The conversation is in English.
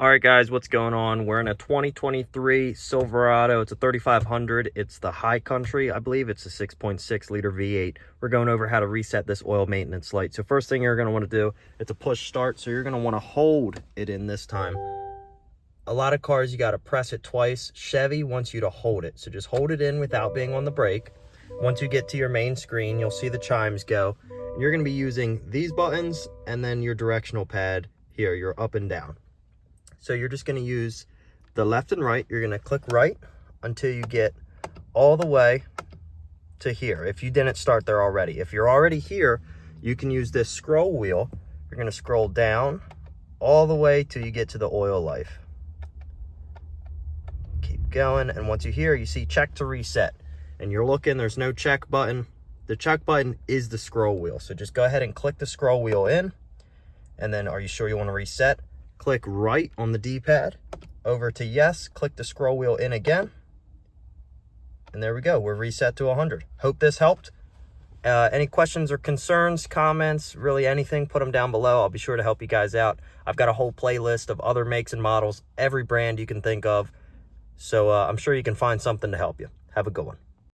All right, guys, what's going on? We're in a 2023 Silverado. It's a 3500. It's the high country. I believe it's a 6.6 liter V8. We're going over how to reset this oil maintenance light. So first thing you're going to want to do, it's a push start. So you're going to want to hold it in this time. A lot of cars, you got to press it twice. Chevy wants you to hold it. So just hold it in without being on the brake. Once you get to your main screen, you'll see the chimes go. And you're going to be using these buttons and then your directional pad here, your up and down. So you're just going to use the left and right. You're going to click right until you get all the way to here. If you didn't start there already. If you're already here, you can use this scroll wheel. You're going to scroll down all the way till you get to the oil life. Keep going. And once you're here, you see check to reset. And you're looking, there's no check button. The check button is the scroll wheel. So just go ahead and click the scroll wheel in. And then are you sure you want to reset? Click right on the D-pad, over to yes, click the scroll wheel in again, and there we go, we're reset to 100. Hope this helped. Any questions or concerns, comments, really anything, put them down below. I'll be sure to help you guys out. I've got a whole playlist of other makes and models, every brand you can think of, so I'm sure you can find something to help you. Have a good one.